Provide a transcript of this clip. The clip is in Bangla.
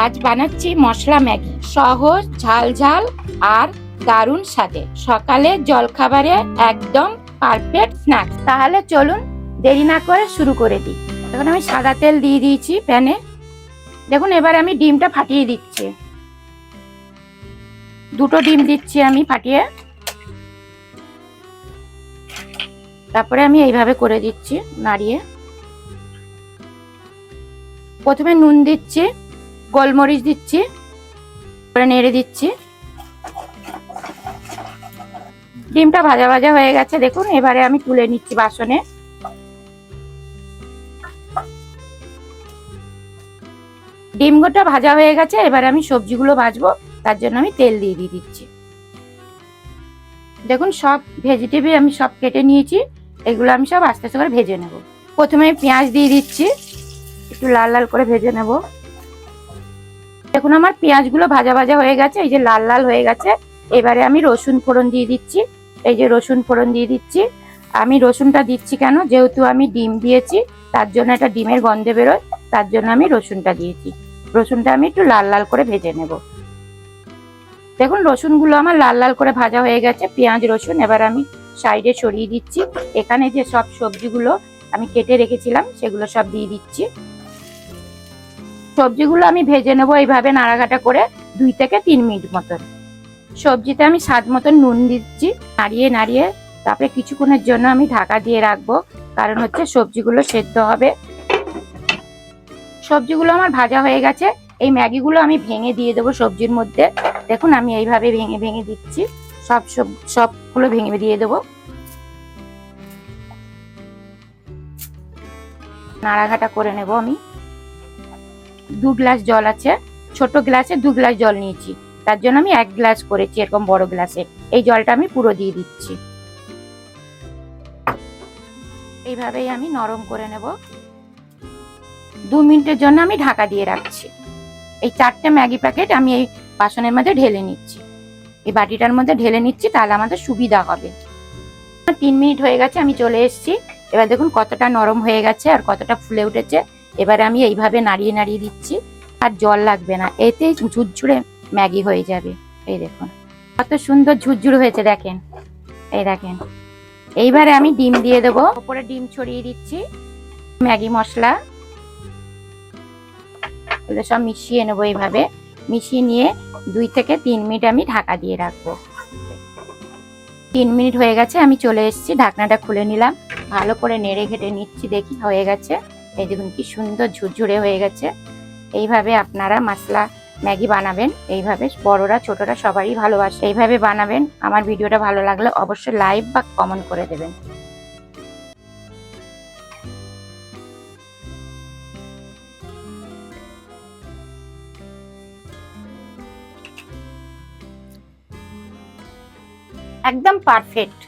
আজ বানাচ্ছি মশলা ম্যাগি, সহজ, ঝাল ঝাল আর দারুণ স্বাদে। সকালে জলখাবারে একদম পারফেক্ট স্ন্যাক্স। তাহলে চলুন দেরি না করে শুরু করে দিই। এখন আমি সাদা তেল দিয়ে দিয়েছি প্যানে। দেখুন এবার আমি ডিমটা ফাটিয়ে দিচ্ছি। দুটো ডিম দিচ্ছি আমি ফাটিয়ে। তারপরে আমি এইভাবে করে দিচ্ছি নাড়িয়ে। প্রথমে নুন দিচ্ছি, গোলমরিচ দিচ্ছি, পরে নেড়ে দিচ্ছি। ডিমটা ভাজা ভাজা হয়ে গেছে দেখুন। এবারে আমি তুলে নিচ্ছি বাসনে। ডিমটা ভাজা হয়ে গেছে, এবারে আমি সবজিগুলো ভাজবো, তার জন্য আমি তেল দিয়ে দিচ্ছি। দেখুন সব ভেজিটেবল আমি সব কেটে নিয়েছি, এগুলো আমি সব আস্তে আস্তে করে ভেজে নেব। প্রথমে পেঁয়াজ দিয়ে দিচ্ছি, একটু লাল লাল করে ভেজে নেব। দেখুন আমার পেঁয়াজগুলো ভাজা ভাজা হয়ে গেছে, এই যে লাল লাল হয়ে গেছে। এবারে আমি রসুন ফোড়ন দিয়ে দিচ্ছি। এই যে রসুন ফোড়ন দিয়ে দিচ্ছি। আমি রসুনটা দিচ্ছি কেন, যেহেতু আমি ডিম দিয়েছি তার জন্য একটা ডিমের গন্ধ বেরোয়, তার জন্য আমি রসুনটা দিয়েছি। রসুনটা আমি একটু লাল লাল করে ভেজে নেব। দেখুন রসুনগুলো আমার লাল লাল করে ভাজা হয়ে গেছে, পেঁয়াজ রসুন। এবার আমি সাইডে সরিয়ে দিচ্ছি। এখানে যে সব সবজিগুলো আমি কেটে রেখেছিলাম সেগুলো সব দিয়ে দিচ্ছি। সবজিগুলো আমি ভেজে নেবো এইভাবে নাড়াঘাটা করে 2 থেকে 3 মিনিট মতন। সবজিতে আমি স্বাদ মতন নুন দিচ্ছি। নাড়িয়ে নাড়িয়ে তারপরে কিছুক্ষণের জন্য আমি ঢাকা দিয়ে রাখবো, কারণ হচ্ছে সবজিগুলো সেদ্ধ হবে। সবজিগুলো আমার ভাজা হয়ে গেছে। এই ম্যাগিগুলো আমি ভেঙে দিয়ে দেবো সবজির মধ্যে। দেখুন আমি এইভাবে ভেঙে ভেঙে দিচ্ছি। সবগুলো ভেঙে দিয়ে দেবো। নাড়াঘাটা করে নেব আমি। 2 গ্লাস জল আছে, ছোট গ্লাসে 2 গ্লাস জল নিয়েছি, তার জন্য আমি 1 গ্লাস করেছি এরকম বড় গ্লাসে। এই জলটা আমি পুরো দিয়ে দিচ্ছি। এইভাবেই আমি নরম করে নেব। 2 মিনিটের জন্য আমি ঢাকা দিয়ে রাখছি। এই 4টে ম্যাগি প্যাকেট আমি এই বাসনের মধ্যে ঢেলে নিচ্ছি, এই বাটিটার মধ্যে ঢেলে নিচ্ছি, তাহলে আমাদের সুবিধা হবে। 3 মিনিট হয়ে গেছে, আমি চলে এসেছি। এবার দেখুন কতটা নরম হয়ে গেছে আর কতটা ফুলে উঠেছে। এবারে আমি এইভাবে নাড়িয়ে নাড়িয়ে দিচ্ছি। আর জল লাগবে না, এতেই ঝুরঝুরে ম্যাগি হয়ে যাবে। এই দেখুন কত সুন্দর ঝুরঝুর হয়েছে, দেখেন। এই দেখেন। এইবারে আমি ডিম দিয়ে দেবো, উপরে ডিম ছড়িয়ে দিচ্ছি। ম্যাগি মশলা এগুলো সব মিশিয়ে নেবো। এইভাবে মিশিয়ে নিয়ে 2 থেকে 3 মিনিট আমি ঢাকা দিয়ে রাখবো। 3 মিনিট হয়ে গেছে, আমি চলে এসেছি। ঢাকনাটা খুলে নিলাম, ভালো করে নেড়ে ঘেটে নিচ্ছি, দেখি হয়ে গেছে। এই দেখুন কি সুন্দর ঝুরঝুরে হয়ে গেছে। এইভাবে আপনারা মশলা ম্যাগি বানাবেন। এইভাবে বড়রা ছোটরা সবারই ভালোবাসে, এইভাবে বানাবেন। আমার ভিডিওটা ভালো লাগলে অবশ্যই লাইক বা কমেন্ট করে দেবেন। একদম পারফেক্ট।